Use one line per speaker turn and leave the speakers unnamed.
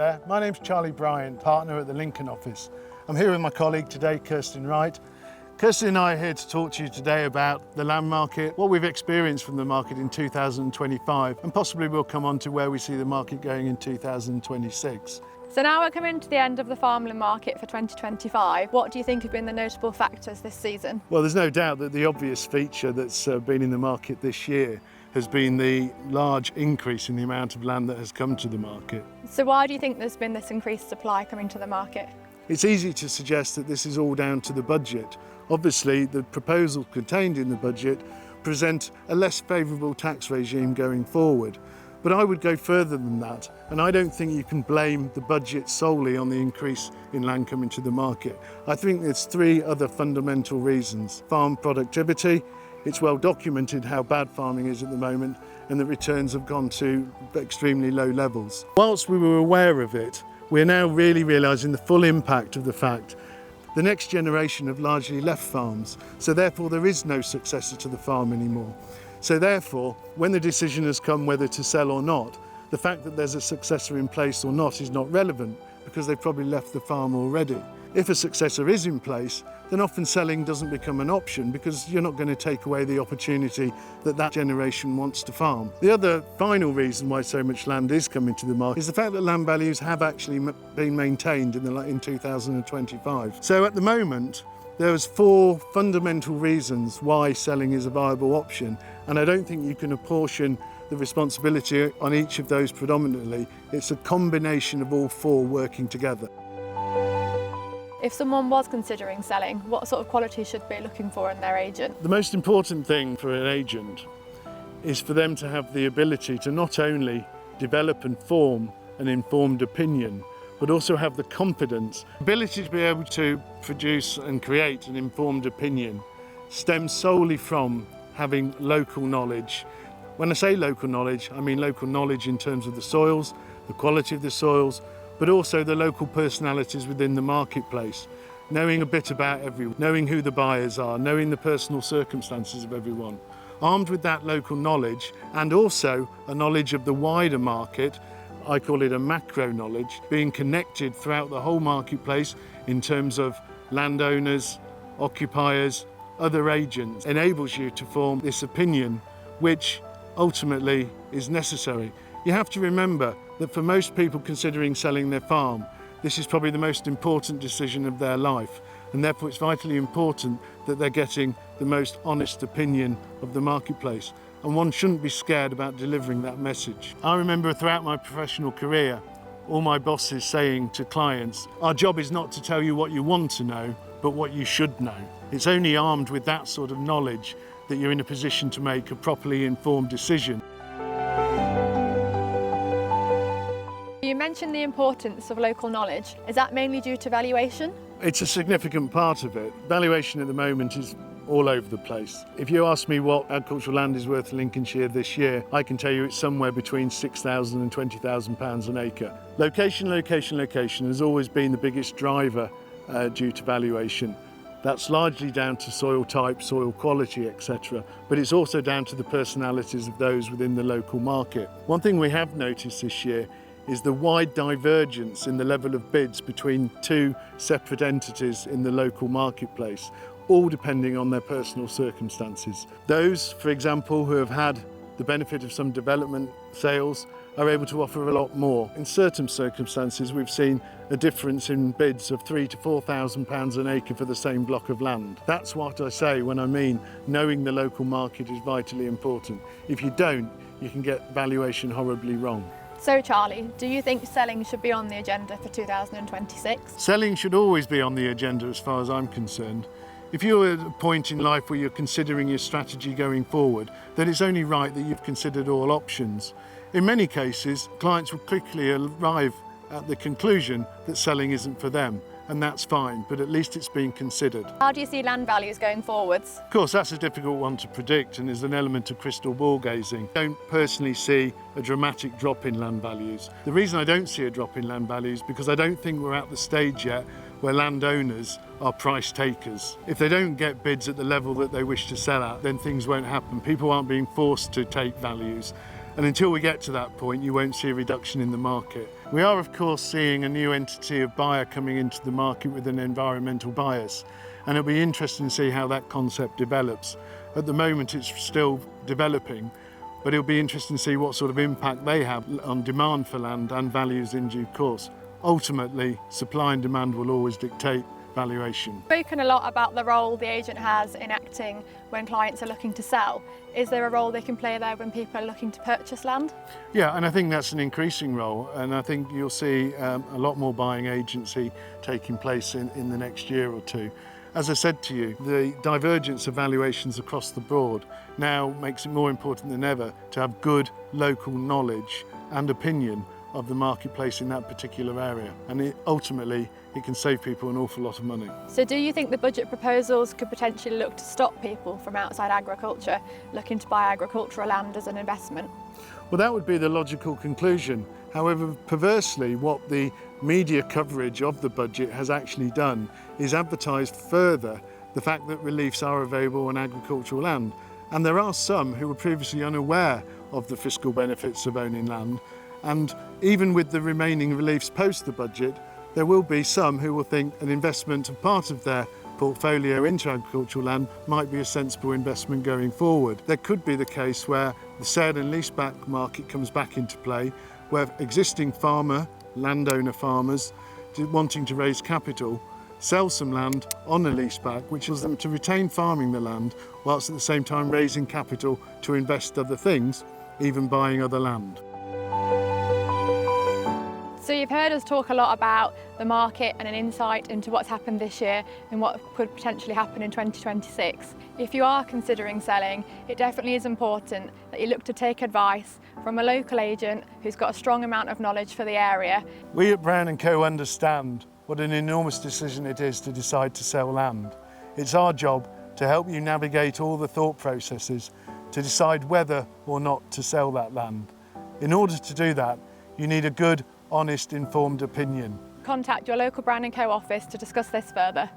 there, my name's Charlie Bryant, partner at the Lincoln office. I'm here with my colleague today, Kirsten Wright. Kirsten and I are here to talk to you today about the land market, what we've experienced from the market in 2025, and possibly we'll come on to where we see the market going in 2026.
So now we're coming to the end of the farmland market for 2025. What do you think have been the notable factors this season?
Well, there's no doubt that the obvious feature that's been in the market this year has been the large increase in the amount of land that has come to the market.
So why do you think there's been this increased supply coming to the market?
It's easy to suggest that this is all down to the budget. Obviously, the proposals contained in the budget present a less favourable tax regime going forward. But I would go further than that, and I don't think you can blame the budget solely on the increase in land coming to the market. I think there's three other fundamental reasons. Farm productivity, it's well documented how bad farming is at the moment, and the returns have gone to extremely low levels. Whilst we were aware of it, we're now really realising the full impact of the fact the next generation have largely left farms, so therefore there is no successor to the farm anymore. So therefore, when the decision has come whether to sell or not, the fact that there's a successor in place or not is not relevant because they've probably left the farm already. If a successor is in place, then often selling doesn't become an option because you're not going to take away the opportunity that that generation wants to farm. The other final reason why so much land is coming to the market is the fact that land values have actually been maintained in 2025. So at the moment, there's four fundamental reasons why selling is a viable option, and I don't think you can apportion the responsibility on each of those predominantly. It's a combination of all four working together.
If someone was considering selling, what sort of quality should they be looking for in their agent?
The most important thing for an agent is for them to have the ability to not only develop and form an informed opinion, but also have the confidence. Ability to be able to produce and create an informed opinion stems solely from having local knowledge. When I say local knowledge, I mean local knowledge in terms of the soils, the quality of the soils, but also the local personalities within the marketplace. Knowing a bit about everyone, knowing who the buyers are, knowing the personal circumstances of everyone. Armed with that local knowledge and also a knowledge of the wider market, I call it a macro knowledge, being connected throughout the whole marketplace in terms of landowners, occupiers, other agents, enables you to form this opinion which ultimately is necessary. You have to remember that for most people considering selling their farm, this is probably the most important decision of their life, and therefore it's vitally important that they're getting the most honest opinion of the marketplace, and one shouldn't be scared about delivering that message. I remember throughout my professional career, all my bosses saying to clients, our job is not to tell you what you want to know, but what you should know. It's only armed with that sort of knowledge that you're in a position to make a properly informed decision.
You mentioned the importance of local knowledge. Is that mainly due to valuation?
It's a significant part of it. Valuation at the moment is all over the place. If you ask me what agricultural land is worth in Lincolnshire this year, I can tell you it's somewhere between £6,000 and £20,000 an acre. Location has always been the biggest driver due to valuation. That's largely down to soil type, soil quality, etc. But it's also down to the personalities of those within the local market. One thing we have noticed this year is the wide divergence in the level of bids between two separate entities in the local marketplace, all depending on their personal circumstances. Those, for example, who have had the benefit of some development sales are able to offer a lot more. In certain circumstances, we've seen a difference in bids of £3,000 to £4,000 an acre for the same block of land. That's what I say when I mean knowing the local market is vitally important. If you don't, you can get valuation horribly wrong.
So Charlie, do you think selling should be on the agenda for 2026?
Selling should always be on the agenda as far as I'm concerned. If you're at a point in life where you're considering your strategy going forward, then it's only right that you've considered all options. In many cases, clients will quickly arrive at the conclusion that selling isn't for them, and that's fine, but at least it's being considered.
How do you see land values going forwards?
Of course, that's a difficult one to predict, and there's an element of crystal ball gazing. I don't personally see a dramatic drop in land values. The reason I don't see a drop in land values is because I don't think we're at the stage yet where landowners are price takers. If they don't get bids at the level that they wish to sell at, then things won't happen. People aren't being forced to take values. And until we get to that point, you won't see a reduction in the market. We are of course seeing a new entity of buyer coming into the market with an environmental bias, and it'll be interesting to see how that concept develops. At the moment it's still developing, but it'll be interesting to see what sort of impact they have on demand for land and values in due course. Ultimately, supply and demand will always dictate valuation.
Spoken a lot about the role the agent has in acting when clients are looking to sell. Is there a role they can play there when people are looking to purchase land?
Yeah, and I think that's an increasing role, and I think you'll see a lot more buying agency taking place in the next year or two. As I said to you, the divergence of valuations across the board now makes it more important than ever to have good local knowledge and opinion of the marketplace in that particular area, and ultimately it can save people an awful lot of money.
So do you think the budget proposals could potentially look to stop people from outside agriculture looking to buy agricultural land as an investment?
Well, that would be the logical conclusion. However, perversely, what the media coverage of the budget has actually done is advertised further the fact that reliefs are available on agricultural land. And there are some who were previously unaware of the fiscal benefits of owning land. And even with the remaining reliefs post the budget, there will be some who will think an investment of part of their portfolio into agricultural land might be a sensible investment going forward. There could be the case where the sale and leaseback market comes back into play, where existing landowner farmers wanting to raise capital sell some land on a leaseback, which allows them to retain farming the land whilst at the same time raising capital to invest other things, even buying other land.
So you've heard us talk a lot about the market and an insight into what's happened this year and what could potentially happen in 2026. If you are considering selling, it definitely is important that you look to take advice from a local agent who's got a strong amount of knowledge for the area.
We at Brown&Co understand what an enormous decision it is to decide to sell land. It's our job to help you navigate all the thought processes to decide whether or not to sell that land. In order to do that, you need a good, honest, informed opinion.
Contact your local Brown&Co office to discuss this further.